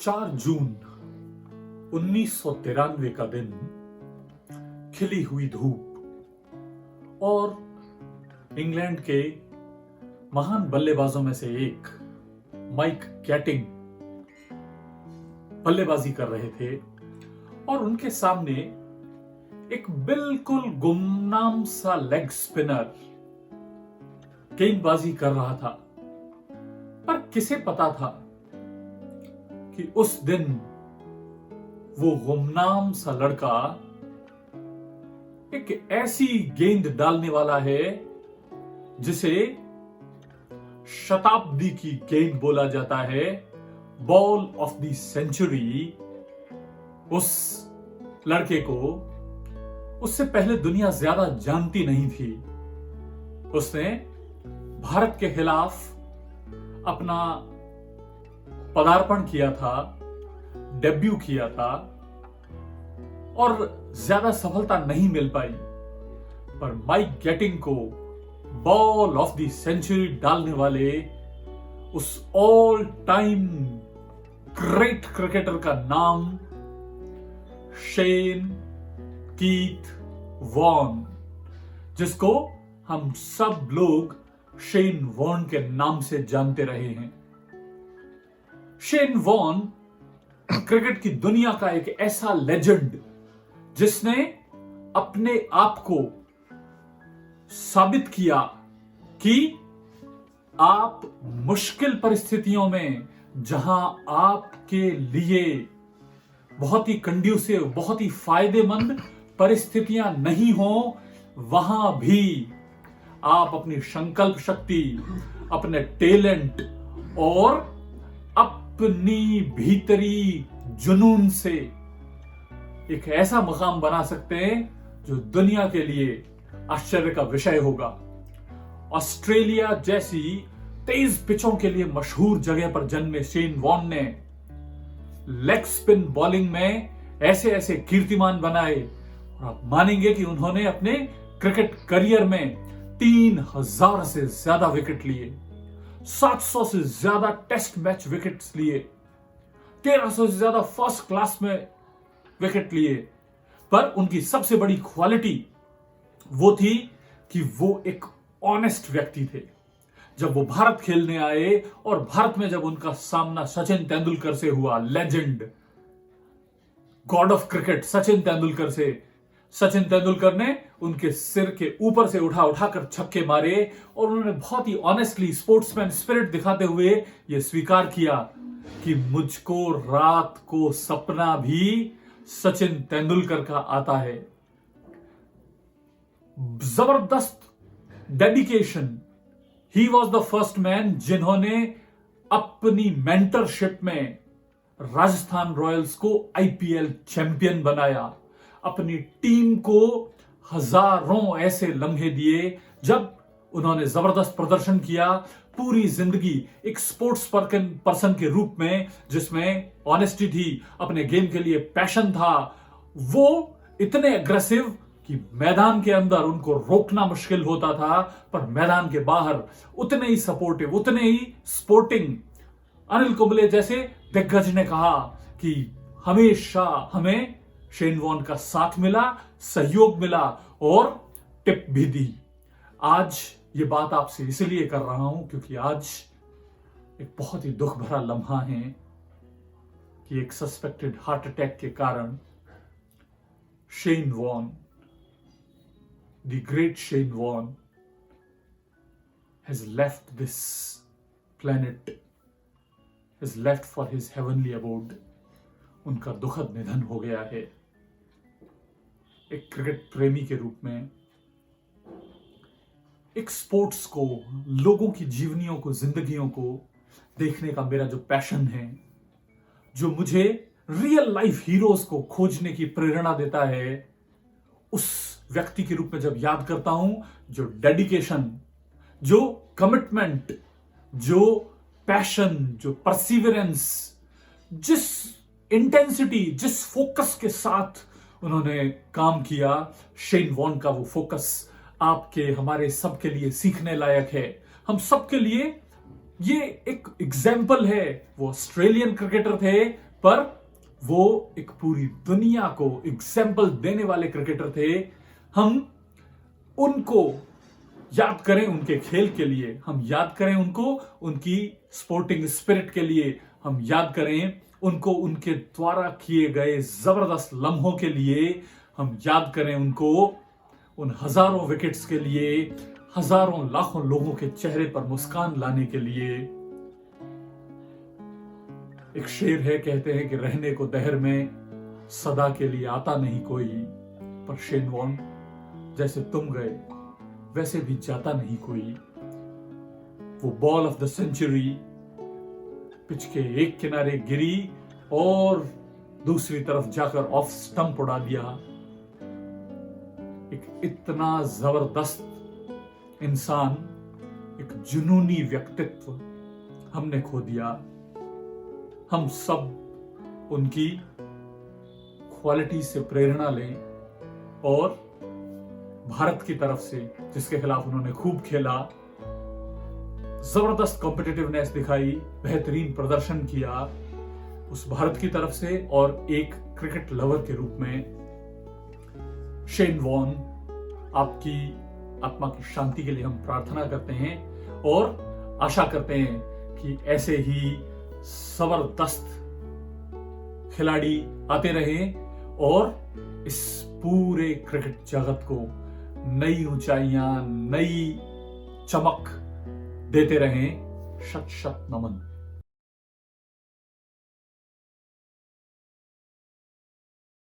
4 जून 1993 का दिन, खिली हुई धूप और इंग्लैंड के महान बल्लेबाजों में से एक माइक गैटिंग बल्लेबाजी कर रहे थे और उनके सामने एक बिल्कुल गुमनाम सा लेग स्पिनर गेंदबाजी कर रहा था। पर किसे पता था कि उस दिन वो गुमनाम सा लड़का एक ऐसी गेंद डालने वाला है जिसे शताब्दी की गेंद बोला जाता है, बॉल ऑफ द सेंचुरी। उस लड़के को उससे पहले दुनिया ज्यादा जानती नहीं थी। उसने भारत के खिलाफ अपना पदार्पण किया था, डेब्यू किया था और ज्यादा सफलता नहीं मिल पाई। पर माइक गैटिंग को बॉल ऑफ द सेंचुरी डालने वाले उस ऑल टाइम ग्रेट क्रिकेटर का नाम शेन कीथ वॉर्न, जिसको हम सब लोग शेन वॉर्न के नाम से जानते रहे हैं। शेन वॉर्न क्रिकेट की दुनिया का एक ऐसा लेजेंड जिसने अपने आप को साबित किया कि आप मुश्किल परिस्थितियों में, जहां आपके लिए बहुत ही कंड्यूसिव, बहुत ही फायदेमंद परिस्थितियां नहीं हो, वहां भी आप अपनी संकल्प शक्ति, अपने टैलेंट और अपनी भीतरी जुनून से एक ऐसा मकाम बना सकते हैं जो दुनिया के लिए आश्चर्य का विषय होगा। ऑस्ट्रेलिया जैसी तेज पिचों के लिए मशहूर जगह पर जन्मे शेन वॉर्न ने लेग स्पिन बॉलिंग में ऐसे ऐसे कीर्तिमान बनाए और आप मानेंगे कि उन्होंने अपने क्रिकेट करियर में 3000 से ज्यादा विकेट लिए, 700 से ज्यादा टेस्ट मैच विकेट्स लिए, 1300 से ज्यादा फर्स्ट क्लास में विकेट लिए। पर उनकी सबसे बड़ी क्वालिटी वो थी कि वो एक ऑनेस्ट व्यक्ति थे। जब वो भारत खेलने आए और भारत में जब उनका सामना सचिन तेंदुलकर से हुआ, legend, God of cricket Sachin Tendulkar से, सचिन तेंदुलकर ने उनके सिर के ऊपर से उठाकर छक्के मारे और उन्होंने बहुत ही ऑनेस्टली स्पोर्ट्समैन स्पिरिट दिखाते हुए यह स्वीकार किया कि मुझको रात को सपना भी सचिन तेंदुलकर का आता है। जबरदस्त dedication. He was the first man जिन्होंने अपनी मेंटरशिप में राजस्थान रॉयल्स को आईपीएल चैंपियन बनाया, अपनी टीम को हजारों ऐसे लम्हे दिए जब उन्होंने जबरदस्त प्रदर्शन किया। पूरी जिंदगी एक स्पोर्ट्स पर्सन के रूप में, जिसमें ऑनेस्टी थी, अपने गेम के लिए पैशन था, वो इतने अग्रेसिव कि मैदान के अंदर उनको रोकना मुश्किल होता था, पर मैदान के बाहर उतने ही सपोर्टिव, उतने ही स्पोर्टिंग। अनिल कुंबले जैसे दिग्गज ने कहा कि हमेशा हमें शेन वॉर्न का साथ मिला, सहयोग मिला और टिप भी दी। आज ये बात आपसे इसलिए कर रहा हूं क्योंकि आज एक बहुत ही दुख भरा लम्हा है कि एक सस्पेक्टेड हार्ट अटैक के कारण Shane Warne, the great Shane Warne, has left this planet, has left for his heavenly abode. उनका दुखद निधन हो गया है। एक क्रिकेट प्रेमी के रूप में, एक स्पोर्ट्स को, लोगों की जीवनियों को, जिंदगियों को देखने का मेरा जो पैशन है, जो मुझे रियल लाइफ हीरोज को खोजने की प्रेरणा देता है, उस व्यक्ति के रूप में जब याद करता हूं, जो डेडिकेशन, जो कमिटमेंट, जो पैशन, जो परसिवरेंस, जिस इंटेंसिटी, जिस फोकस के साथ उन्होंने काम किया, शेन वॉर्न का वो फोकस आपके, हमारे सबके लिए सीखने लायक है। हम सबके लिए ये एक एग्जाम्पल है। वो ऑस्ट्रेलियन क्रिकेटर थे पर वो एक पूरी दुनिया को एग्जाम्पल देने वाले क्रिकेटर थे। हम उनको याद करें उनके खेल के लिए, हम याद करें उनको उनकी स्पोर्टिंग स्पिरिट के लिए, हम याद करें उनको उनके द्वारा किए गए जबरदस्त लम्हों के लिए, हम याद करें उनको उन हजारों विकेट्स के लिए, हजारों लाखों लोगों के चेहरे पर मुस्कान लाने के लिए। एक शेर है, कहते हैं कि रहने को दहर में सदा के लिए आता नहीं कोई, पर शेन वॉर्न जैसे तुम गए वैसे भी जाता नहीं कोई। वो ball of the century pitch के एक किनारे गिरी और दूसरी तरफ जाकर ऑफ स्टंप उड़ा दिया। एक इतना जबरदस्त इंसान, एक जुनूनी व्यक्तित्व हमने खो दिया। हम सब उनकी क्वालिटी से प्रेरणा लें और भारत की तरफ से, जिसके खिलाफ उन्होंने खूब खेला, जबरदस्त कॉम्पिटिटिवनेस दिखाई, बेहतरीन प्रदर्शन किया, उस भारत की तरफ से और एक क्रिकेट लवर के रूप में शेन वॉर्न, आपकी आत्मा की शांति के लिए हम प्रार्थना करते हैं और आशा करते हैं कि ऐसे ही जबरदस्त खिलाड़ी आते रहें और इस पूरे क्रिकेट जगत को नई ऊंचाइयां, नई चमक देते रहें। शत शत नमन।